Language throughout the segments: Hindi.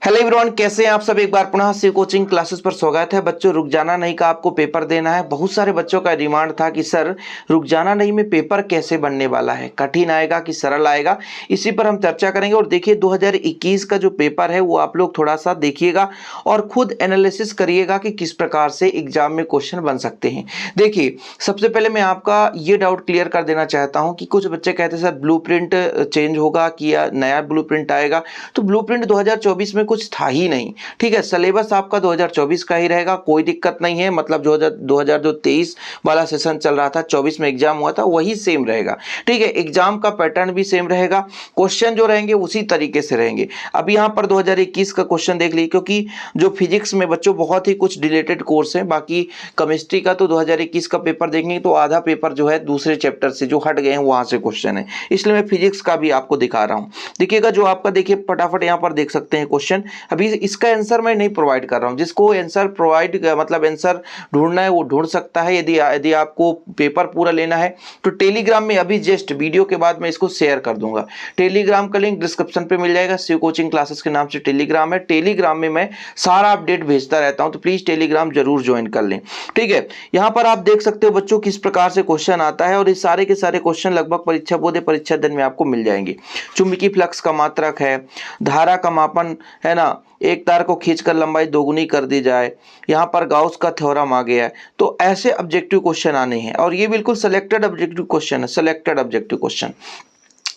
हेलो एवरीवन, कैसे हैं आप सब। एक बार पुनः शिव कोचिंग क्लासेस पर स्वागत है। बच्चों, रुक जाना नहीं का आपको पेपर देना है। बहुत सारे बच्चों का डिमांड था कि सर रुक जाना नहीं में पेपर कैसे बनने वाला है, कठिन आएगा कि सरल आएगा, इसी पर हम चर्चा करेंगे। और देखिए 2021 का जो पेपर है वो आप लोग थोड़ा सा देखिएगा और खुद एनालिसिस करिएगा कि किस प्रकार से एग्जाम में क्वेश्चन बन सकते हैं। देखिए, सबसे पहले मैं आपका ये डाउट क्लियर कर देना चाहता हूँ कि कुछ बच्चे कहते हैं सर ब्लूप्रिंट चेंज होगा कि या नया ब्लूप्रिंट आएगा। तो ब्लूप्रिंट 2024 में कुछ था ही नहीं, ठीक है। सिलेबस आपका 2024 का ही रहेगा, कोई दिक्कत नहीं है। मतलब जो 2023 वाला सेशन चल रहा था, 24 में एग्जाम हुआ था, वही सेम रहेगा, ठीक है। एग्जाम का पैटर्न भी सेम रहेगा, क्वेश्चन जो रहेंगे उसी तरीके से रहेंगे। अब यहाँ पर 2021 का क्वेश्चन देख लीजिए, क्योंकि जो फिजिक्स में बच्चों बहुत ही कुछ रिलेटेड कोर्स है। बाकी केमिस्ट्री का तो 2021 का पेपर देखेंगे तो आधा पेपर जो है दूसरे चैप्टर से जो हट गए हैं वहां से क्वेश्चन है, इसलिए मैं फिजिक्स का भी आपको दिखा रहा हूँ। देखिएगा जो आपका, देखिए फटाफट यहाँ पर देख सकते हैं क्वेश्चन। अभी इसका आंसर मैं नहीं प्रोवाइड कर रहा हूं, जिसको आंसर प्रोवाइड मतलब आंसर ढूंढना है वो ढूंढ सकता है। यदि आपको पेपर पूरा लेना है तो टेलीग्राम में अभी जस्ट वीडियो के बाद मैं इसको शेयर कर दूंगा। टेलीग्राम का लिंक डिस्क्रिप्शन पे मिल जाएगा, शिव कोचिंग क्लासेस के नाम से टेलीग्राम है। टेलीग्राम में मैं सारा अपडेट भेजता रहता हूं, तो प्लीज टेलीग्राम जरूर ज्वाइन कर लें, ठीक है। यहां पर आप देख सकते हो बच्चों किस प्रकार से क्वेश्चन आता है, और ये सारे के सारे क्वेश्चन लगभग परीक्षा बोर्ड परीक्षा दिन में आपको मिल जाएंगे। चुंबकीय फ्लक्स का मात्रक है, धारा का मापन है ना, एक तार को खींचकर लंबाई दोगुनी कर दी जाए, यहाँ पर गाउस का थ्योरम आ गया है। तो ऐसे ऑब्जेक्टिव क्वेश्चन आने हैं, और ये बिल्कुल सिलेक्टेड ऑब्जेक्टिव क्वेश्चन है, सिलेक्टेड ऑब्जेक्टिव क्वेश्चन।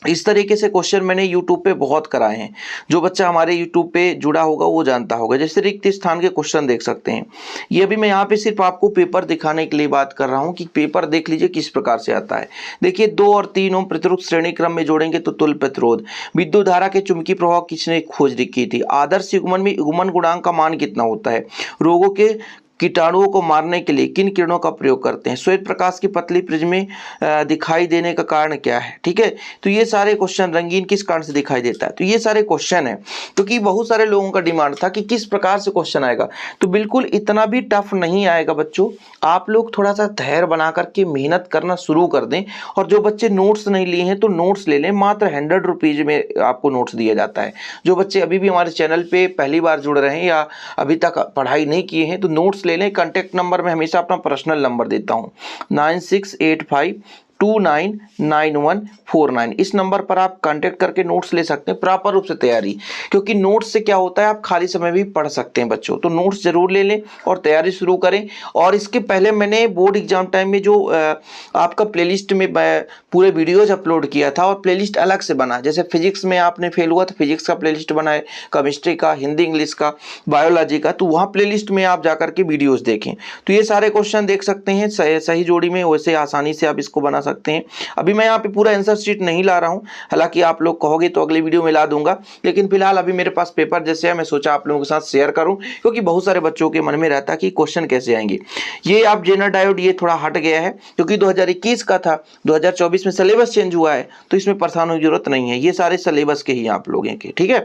इस तरीके से क्वेश्चन मैंने YouTube पे बहुत कराए हैं। जो बच्चा हमारे YouTube पे जुड़ा होगा वो जानता होगा। जैसे रिक्त स्थान के क्वेश्चन देख सकते हैं। ये भी मैं यहाँ पे सिर्फ आपको पेपर दिखाने के लिए बात कर रहा हूँ कि पेपर देख लीजिए किस प्रकार से आता है। देखिए 2 और 3 ओम प्रतिरोध श्रेणी क्रम में जोड़ेंगे तो तुल्य प्रतिरोध। विद्युत धारा के चुंबकीय प्रभाव किसने खोज की थी। आदर्श युग्मन में युग्मन गुणांक का मान कितना होता है। रोगों के कीटाणुओं को मारने के लिए किन किरणों का प्रयोग करते हैं। श्वेत प्रकाश की पतली प्रिज्म में दिखाई देने का कारण क्या है, ठीक है। तो ये सारे क्वेश्चन, रंगीन किस कारण से दिखाई देता है, तो ये सारे क्वेश्चन है। क्योंकि बहुत सारे लोगों का डिमांड था कि किस प्रकार से क्वेश्चन आएगा, तो बिल्कुल इतना भी टफ नहीं आएगा बच्चों। आप लोग थोड़ा सा धैर्य बना करके मेहनत करना शुरू कर दें। और जो बच्चे नोट्स नहीं लिए हैं तो नोट्स ले लें, मात्र 100 रुपीज में आपको नोट्स दिया जाता है। जो बच्चे अभी भी हमारे चैनल पे पहली बार जुड़ रहे हैं या अभी तक पढ़ाई नहीं किए हैं तो नोट्स ले लें। कॉन्टैक्ट नंबर में हमेशा अपना पर्सनल नंबर देता हूं, 9685299149। इस नंबर पर आप कांटेक्ट करके नोट्स ले सकते हैं, प्रॉपर रूप से तैयारी। क्योंकि नोट्स से क्या होता है, आप खाली समय भी पढ़ सकते हैं बच्चों। तो नोट्स जरूर ले लें और तैयारी शुरू करें। और इसके पहले मैंने बोर्ड एग्जाम टाइम में जो आपका प्लेलिस्ट में पूरे वीडियोज अपलोड किया था, और प्लेलिस्ट अलग से बना। जैसे फिजिक्स में आपने फेल हुआ तो फिजिक्स का प्लेलिस्ट बना है, केमिस्ट्री का, हिंदी इंग्लिश का, बायोलॉजी का, तो वहाँ प्लेलिस्ट में आप जाकर के वीडियोज देखें। तो ये सारे क्वेश्चन देख सकते हैं सही जोड़ी में, वैसे आसानी से आप इसको बना सकते हैं। अभी मैं यहाँ पे पूरा आंसर शीट नहीं ला रहा हूँ, हालांकि आप लोग कहोगे तो अगली वीडियो में ला दूंगा, लेकिन फिलहाल अभी मेरे पास पेपर जैसे है, मैं सोचा आप लोगों के साथ शेयर करूं, क्योंकि बहुत सारे बच्चों के मन में रहता है कि क्वेश्चन कैसे आएंगे। ये आप जेनर डायोड ये थोड़ा हट गया है, क्योंकि 2021 का था, 2024 में सिलेबस चेंज हुआ है, तो इसमें परेशान होने की जरूरत नहीं है। ये सारे सिलेबस के ही आप लोगों के, ठीक है।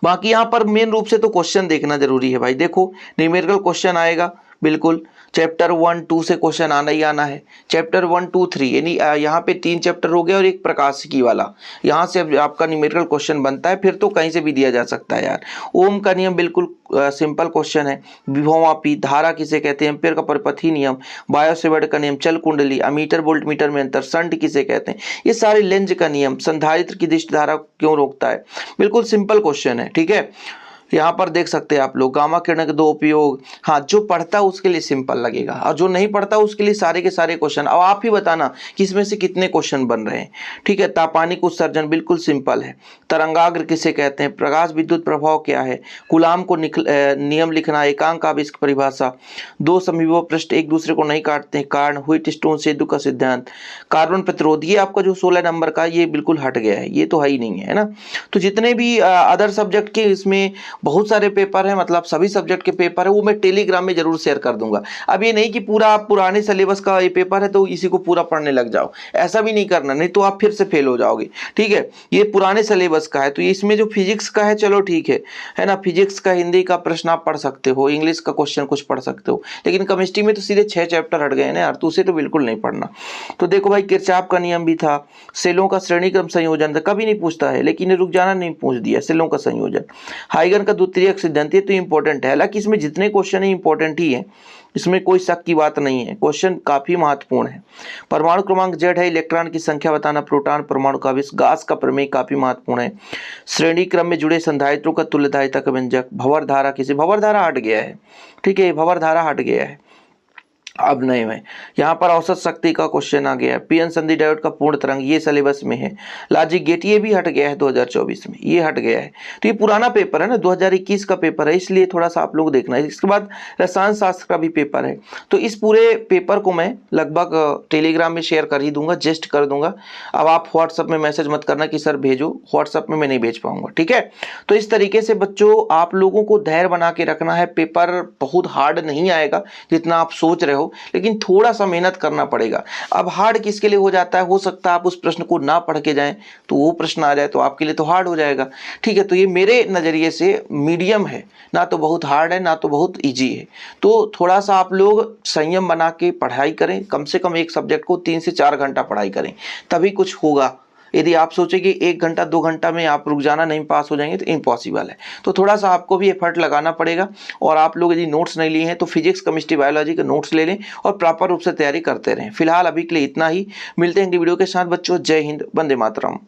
बाकी यहाँ पर मेन रूप से तो क्वेश्चन देखना जरूरी है भाई। देखो न्यूमेरिकल क्वेश्चन आएगा, बिल्कुल चैप्टर 1 2 से क्वेश्चन आना ही आना है। चैप्टर 1 2 3 यानी यहाँ पे 3 चैप्टर हो गया और एक प्रकाशिकी वाला, यहाँ से आपका न्यूमेरिकल क्वेश्चन बनता है। फिर तो कहीं से भी दिया जा सकता है यार। ओम का नियम बिल्कुल सिंपल क्वेश्चन है। विभवमापी, धारा किसे कहते हैं, एम्पीयर का परिपथी नियम, बायोसेवर्ट का नियम, चल कुंडली, अमीटर वोल्ट मीटर में अंतर, शंट किसे कहते हैं, ये सारे लेंज का नियम, संधारित्र की दिष्ट धारा क्यों रोकता है, बिल्कुल सिंपल क्वेश्चन है, ठीक है। यहाँ पर देख सकते हैं आप लोग गामा किरण के 2 उपयोग। हाँ, जो पढ़ता है उसके लिए सिंपल लगेगा, और जो नहीं पढ़ता उसके लिए सारे के सारे क्वेश्चन। अब आप ही बताना कि इसमें से कितने क्वेश्चन बन रहे हैं, ठीक है। तापानिक उत्सर्जन बिल्कुल सिंपल है। तरंगाग्र किसे कहते हैं, प्रकाश विद्युत प्रभाव क्या है, कूलाम को नियम लिखना, एकांक आवेश की परिभाषा, 2 समविभव पृष्ठ एक दूसरे को नहीं काटते हैं, कारण, व्हिटस्टोन सेतु का सिद्धांत, कार्बन प्रतिरोध। ये आपका जो 16 नंबर का ये बिल्कुल हट गया है, ये तो है ही नहीं है ना। तो जितने भी अदर सब्जेक्ट के इसमें बहुत सारे पेपर हैं, मतलब सभी सब्जेक्ट के पेपर है, वो मैं टेलीग्राम में जरूर शेयर कर दूंगा। अब ये नहीं कि पूरा आप पुराने सिलेबस का ये पेपर है तो इसी को पूरा पढ़ने लग जाओ, ऐसा भी नहीं करना, नहीं तो आप फिर से फेल हो जाओगे। ठीक है, ये पुराने सिलेबस का है, तो इसमें जो फिजिक्स का है चलो ठीक है ना, फिजिक्स का हिंदी का प्रश्न आप पढ़ सकते हो, इंग्लिश का क्वेश्चन कुछ पढ़ सकते हो, लेकिन केमिस्ट्री में तो सीधे 6 चैप्टर हट गए ना यार, तो उसे तो बिल्कुल नहीं पढ़ना। तो देखो भाई, किरचॉफ का नियम भी था, सेलों का श्रेणी क्रम संयोजन था, कभी नहीं पूछता है, लेकिन रुक जाना नहीं पूछ दिया, सेलों का संयोजन। हाइगन का द्वितीयक सिद्धांत, ये तो इंपॉर्टेंट है, हालांकि इसमें जितने क्वेश्चन है इंपॉर्टेंट ही है, इसमें कोई शक की बात नहीं है, क्वेश्चन काफी महत्वपूर्ण है। परमाणु क्रमांक जेड है, इलेक्ट्रॉन की संख्या बताना, प्रोटॉन परमाणु का विष, गास का प्रमेय काफी महत्वपूर्ण है। श्रेणी क्रम में जुड़े संधारित्रों का तुल्यधारिता का व्यंजक, भंवर धारा, किसी भंवर धारा हट गया है, ठीक है, भंवर धारा हट गया है अब नहीं में। यहाँ पर औसत शक्ति का क्वेश्चन आ गया है, पीएन संधि डायोड का पूर्ण तरंग, ये सिलेबस में है। लॉजिक गेट ये भी हट गया है 2024 में, ये हट गया है, तो ये पुराना पेपर है ना, 2021 का पेपर है, इसलिए थोड़ा सा आप लोग देखना है। इसके बाद रसायन शास्त्र का भी पेपर है, तो इस पूरे पेपर को मैं लगभग टेलीग्राम में शेयर कर ही दूंगा, जस्ट कर दूंगा। अब आप व्हाट्सएप में मैसेज मत करना कि सर भेजो, व्हाट्सएप में मैं नहीं भेज पाऊंगा, ठीक है। तो इस तरीके से बच्चों आप लोगों को धैर्य बना के रखना है, पेपर बहुत हार्ड नहीं आएगा जितना आप सोच रहे हो, लेकिन थोड़ा सा मेहनत करना पड़ेगा। अब हार्ड किसके लिए हो जाता है, हो सकता है आप उस प्रश्न को ना पढ़ के जाएं तो वो प्रश्न आ जाए, तो आपके लिए तो हार्ड हो जाएगा, ठीक है। तो ये मेरे नज़रिए से मीडियम है, ना तो बहुत हार्ड है ना तो बहुत इजी है। तो थोड़ा सा आप लोग संयम बना के पढ़ाई करें, कम से कम एक सब्जेक्ट को 3 से 4 घंटा पढ़ाई करें, तभी कुछ होगा। यदि आप सोचें कि 1 घंटा 2 घंटा में आप रुक जाना नहीं पास हो जाएंगे तो इम्पॉसिबल है। तो थोड़ा सा आपको भी एफर्ट लगाना पड़ेगा। और आप लोग यदि नोट्स नहीं लिए हैं तो फिजिक्स केमिस्ट्री बायोलॉजी के नोट्स ले लें और प्रॉपर रूप से तैयारी करते रहें। फिलहाल अभी के लिए इतना ही, मिलते हैं अगली वीडियो के साथ बच्चों। जय हिंद, वंदे मातरम।